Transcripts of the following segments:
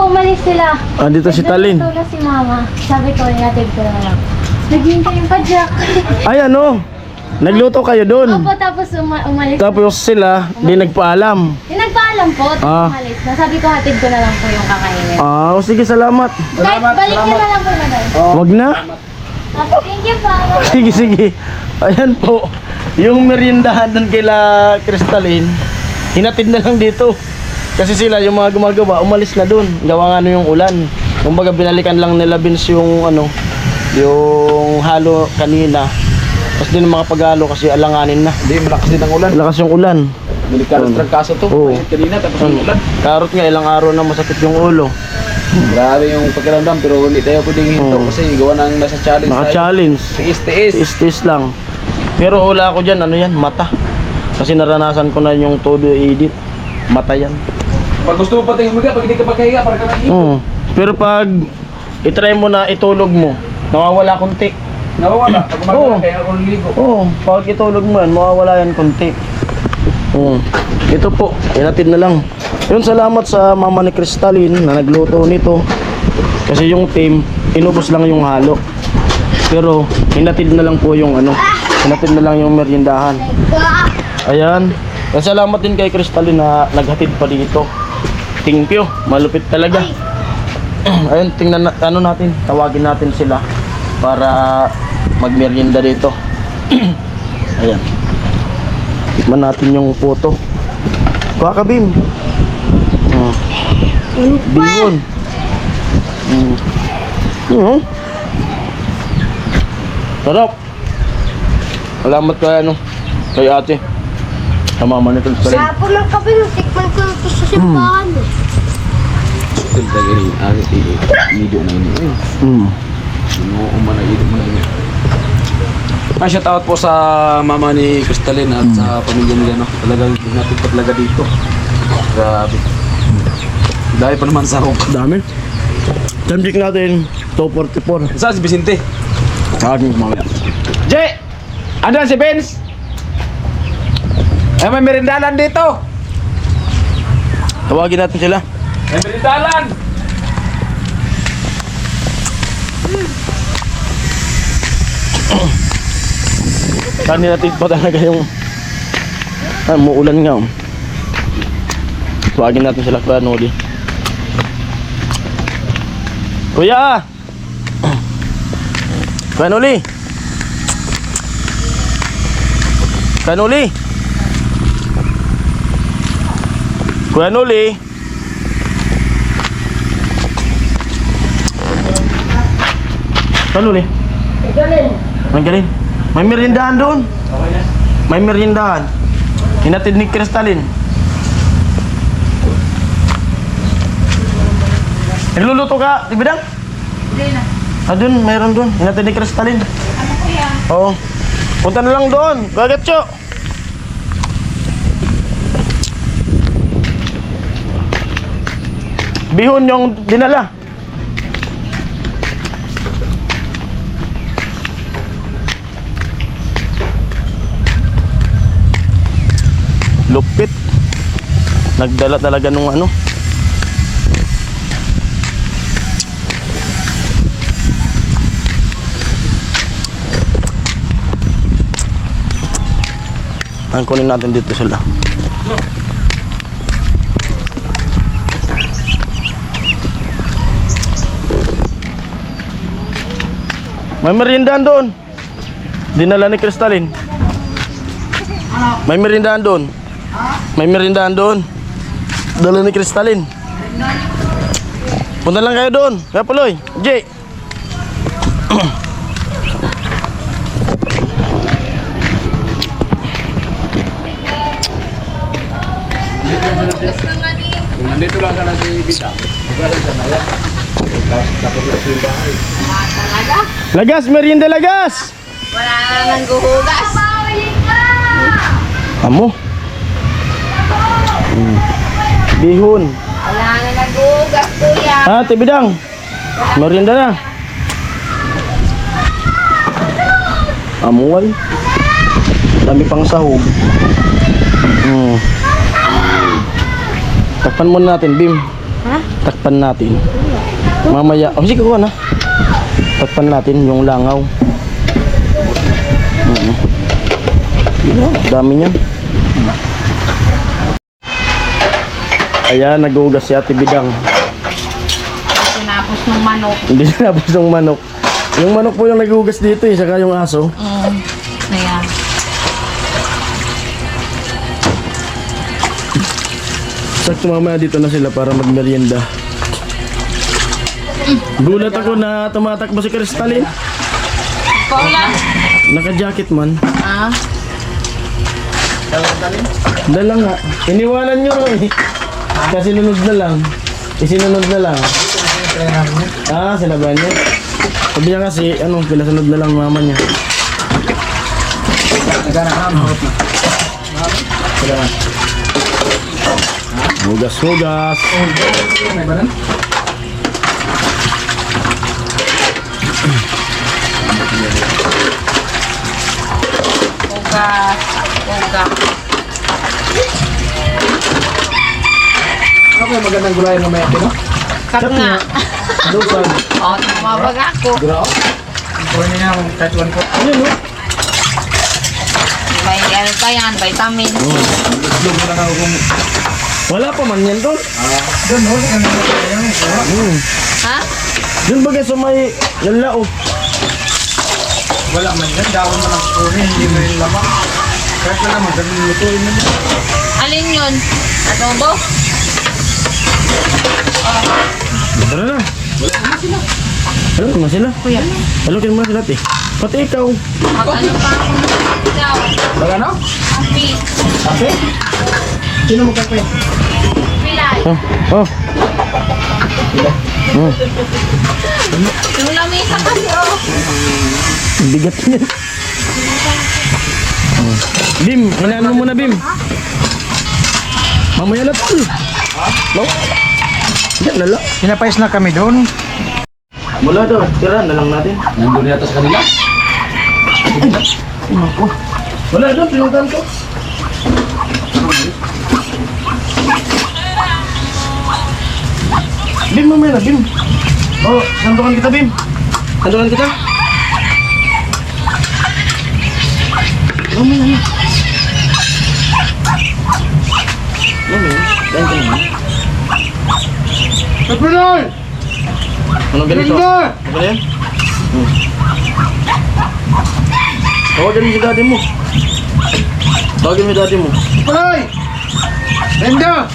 umalis sila. Dito si Talin. Nagluto si Mama. Sabi ko, inatid ko na lang. Naghihintay yung padyak. Ay ano? Nagluto kayo doon. Opo, tapos umalis. Tapos sila, di nagpaalam. Nagpaalam po, tapos umalis na. Sabi ko, hatid ko na lang po yung kakainin. Sige, salamat. Kahit balik nyo na lang po na guys. Wag na. Thank you, Mama. Sige, sige. Ayan po. Yung meriendahan doon kila Crystalline, hinatid na lang dito. Kasi sila, yung mga gumagawa, umalis na doon. Gawa nga yung ulan. Kumbaga, binalikan lang nila Vince yung yung halo kanina. Tapos din mga paghalo kasi alanganin na. Hindi, malakas din ang ulan. Malakas yung ulan. Delikado sa trangkaso to. Oo. Kanina tapos ang ulan. Karot nga, ilang araw na masakit yung ulo. Grabe yung pakiramdam pero hindi tayo pwedeng hinto kasi gawa ng nasa challenge. Naka-challenge. Tiis-tiis. Tiis lang. Pero wala ako dyan, mata. Kasi naranasan ko na yung todo edit. Mata yan. Pag gusto mo pating humiga, pag hindi ka magkahiga, para ka nang Pero pag itry mo na itulog mo, nawawala konti. nawawala. Pag umaga, kaya ako naligo. Pag itulog mo yan, mawawala yan konti. Ito po, inatid na lang. Yun, salamat sa mama ni Crystalline na nagluto nito. Kasi yung team, inubos lang yung halo. Pero, hinatid na lang po yung hinatid na lang yung meriendahan. Ayan. Salamat din kay Crystalline na naghatid pa dito. Thank you, malupit talaga. Ayun, tingnan natin, tawagin natin sila para magmerienda dito. Ayan. Tikman natin yung photo. Kuha ka, Bim. Bihon. Sarap. Salamat kay ate. Sa mama nito. Sapo ng kape, tikman ko ito sa simbahan. Ito lagi ni video na ini. Umana video mo na ini. Shout out po sa mama ni Crystalline at sa pamilya nila Talagang natin pa talaga dito. Grabe. Dahil pa naman sa ako. Dami. Time check natin 2:44. Saan si Vicente? Aking mamaya. Jay! Andan si Benz? May merindalan dito! Tawagin natin sila. May merindalan! Saan natin pa talaga yung muulan nga. Tawagin natin sila kaya Noli. Kuya! Kaya Noli! Kaya Noli! Kuya Noli! Kaya Noli! May galing. May merindahan doon. May merindahan. Hinatid ni Crystalline. Nagluluto ka, Tibidang? Hindi na. Doon, mayroon doon. Hinatid ni Crystalline. Ano po yan? Oo. Punta na lang doon. Gagatso. Bihon yung dinala. Lupit. Nagdala talaga nung Ang kunin natin dito sila. May merindahan doon. Dinala ni Crystalline. May merindahan doon. May merindahan doon. Dala ni Crystalline. Punta lang kayo doon. Kaya Puloy, Jay. Nandito lang ka na si Bita. Lagas, merienda lagas. Wala nang guhugas. Amo. Bihon. Wala na nag-ugas, kuya. Tibidang. Merienda na. Amual. Dami pang sahog. Takpan muna natin, Bim. Ha? Takpan natin. Mamaya, sige kuha na. Takpan natin yung langaw. Dami niyan. Ayan, nag-uugas si Ate Bidang. Tinapos ng manok. Hindi tinapos yung manok. Yung manok po yung nag-uugas dito eh, saka yung aso. Ayan. Sakto mamaya dito na sila para magmerienda. Gulat ako na tumatakbo si Crystalline. Paula. Naka-jacket man. Ah. Dala nga. Iniwanan nyo eh. Kasi sinunod na lang. Isinunod na lang. Ah, sinabahan niya. Sabi niya kasi, pinasunod na lang mama niya. Hugas, hugas. Uga. Ano kayo magandang gulay ng may no? Kat nga. Dusan. O, tumabag ako. Gulay? Kuha niya akong kahit one po. Ano no? May ano pa yan, vitamin. Islog mo na ako kung... Wala pa man yan doon. Doon, huli ka na yan. Ha? Doon ba sa may lalao? Wala man yan. Dawon mo ng kunin. Hindi mo yung lamang. Kahit wala man. Dali lutuin mo. Alin yun? Adobo? Tara na. Wala na sila. Kuya. Halukin mo sila, te. Pati ikaw. Mag-ano pa ako ikaw? Baga no? Kapi. Kape? Sino mo kape? Pilay. Oh. Yung lamisa kasi oh. Bigat niya. Bim, ano mo na Bim? Mamaya na tol. No? Yan na lang. Pinapais na kami doon. Wala daw, tira na lang natin. Nandun yata sa kanila. Wala daw, pinuntan ko. Bim, mamaya na Bim. Oh, sandukan kita Bim. Sandukan kita. Mamaya na. Mamaya, dahil ka naman. Kapinoy! Anong ganito? Ano yan? Tawagan mo si daddy mo. Tawagan mo si daddy mo. Kapinoy! Linda!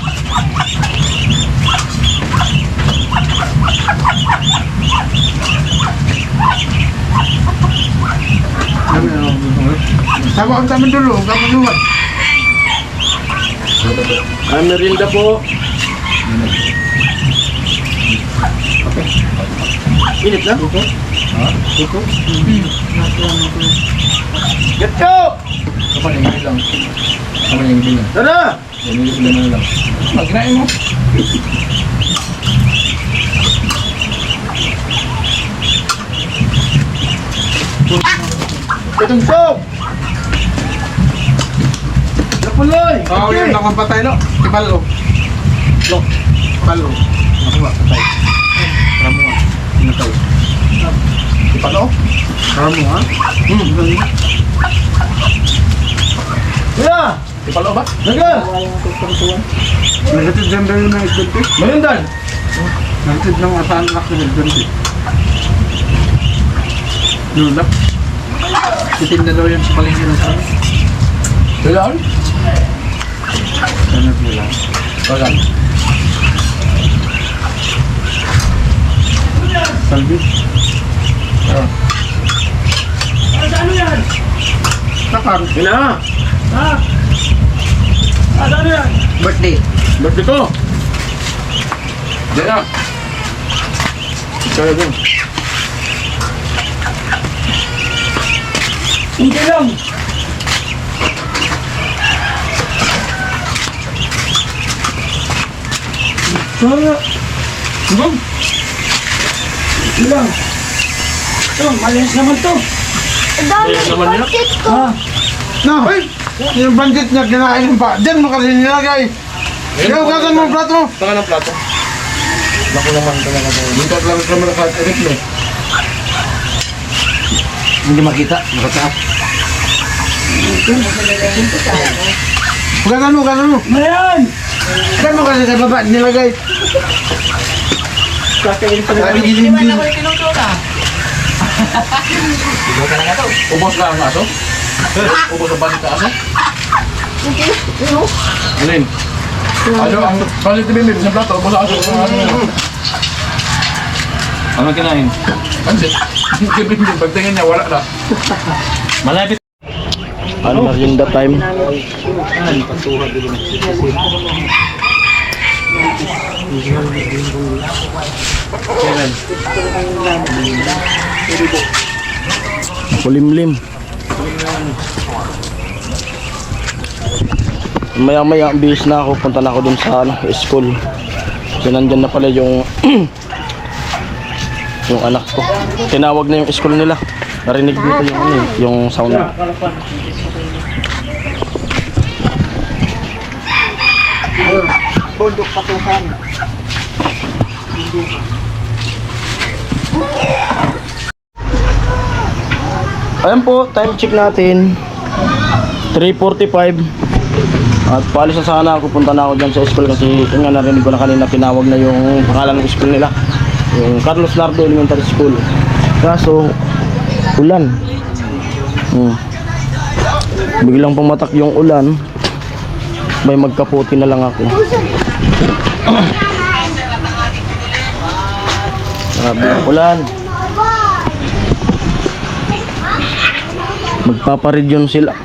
Sama ang tamin dulu, kapan dulu. Merinda po. Init na? Buko? Buko? Get go! Kapan yang bilang? Kapan yang bilang? Tara! Yang bilang lang. Magkinain mo. Itong soap! Napuloy! Oh, yan ako patay no. Kipalo. Lo. Kipalo. Ako ba patay. Ramo ah. Natay. Kipalo? Ramo ah. Kuya! Kipalo ba? Naga! Nagatid dyan daw na isbente. Mayundan! Nagatid ng asahan ako ng isbente. Lulap. Titinda daw yan sa palengke ng sana. Kailan? Sana kailan? Kailan? Salvi? Ano yan? Takar. Ina! Ha? Ano yan? Birthday. Birthday ko! Diyan na. Kaya din. Hindi lang! Kaya! Bum! Hindi lang! Ito, malinis naman to! Ang dami Ayos naman yun. budget ko. Ha? No! Yung bandit niya kinain pa. Diyan mo kasi nilagay. Ikaw gagan mo ang plato mo. Saka ng plato. Naku naman talaga po. Dito at lang camera sa Eric eh. Hindi makita. Nakataas. Gano. Mayan! Gano kasi sa baba nilagay. Sabi gilin-gilin. Ubos na ang aso? Ubos ang basit na aso? Alin? Ano ang basit na bimib sa plato? Ubos ang aso? Ano kinain? Pansit. Bimib, pagtingin niya wala na. Malapit. Ano merienda time? Kulimlim. Maya-maya bis na ako, punta na ako dun sa school. Kasi nandyan na pala yung yung anak ko. Tinawag na yung school nila. Narinig dito yung sound. Bundok patukan. Ayan po, time check natin 3:45. At paalis na sana ako, punta na ako dyan sa school kasi yun nga narinig ko na kanina, tinawag na yung pangalan ng school nila, yung Carlos Nardo Elementary School. Kaso ulan. Biglang pumatak yung ulan, may magkaputi na lang ako. Grabe ang ulan. Magpaparidyon sila.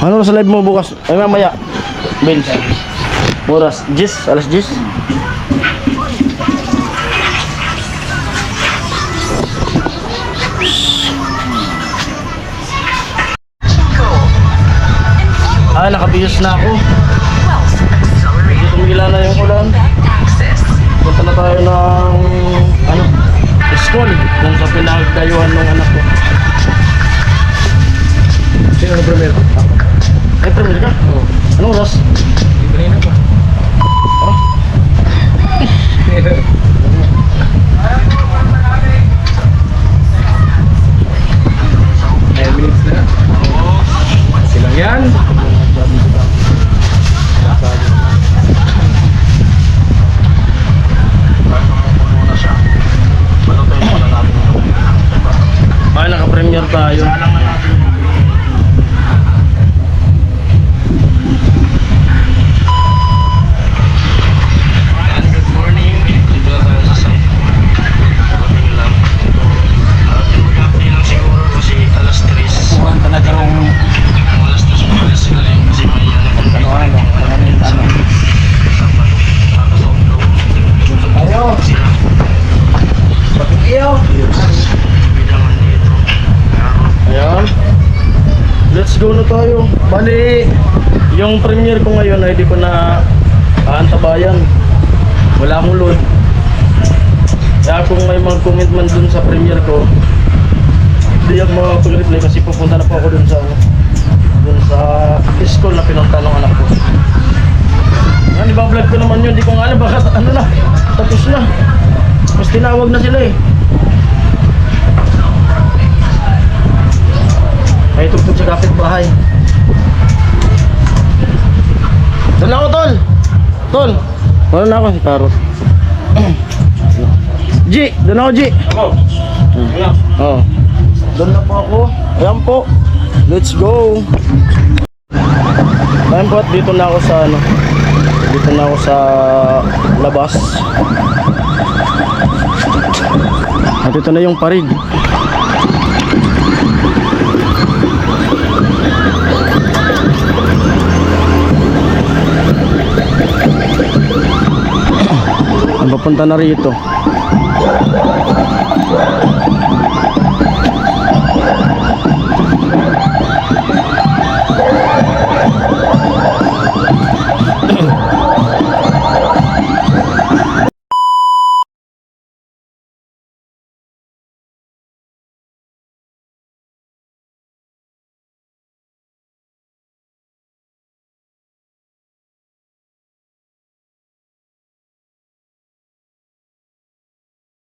Ano sa live mo bukas? Ay mamaya. Benz. Oras 10, alas 10. Nakabihis na ako. Medyo tumigila na yung ulan. Punta na tayo ng school kung sa pinagdayuhan ng anak ko. Sino na premier? Ay, premier ka? Oo. Anong oras? Kanina pa. Oh? 9 minutes na. Silang yan. Ay, naka-premier tayo. Ayan. Let's go na tayo. Bali, yung premiere ko ngayon ay di ko na aantabayan. Wala akong load. Kaya kung may mag-comment man dun sa premiere ko, hindi ako makapag-reply kasi pupunta na po ako dun sa school na pinunta ng anak ko. Yan, iba-vlog ko naman yun. Di ko nga alam baka tapos na. Mas tinawag na sila eh. Ay, tugtog sa kapitbahay. Doon na ako, Tol! Tol! Wala na ako si Carlos. G! Doon ako, G! Ako. Oo. Doon na po ako. Ayan po. Let's go! Ayan po at dito na ako sa dito na ako sa labas. At ito na yung parig. Ang papunta na rito.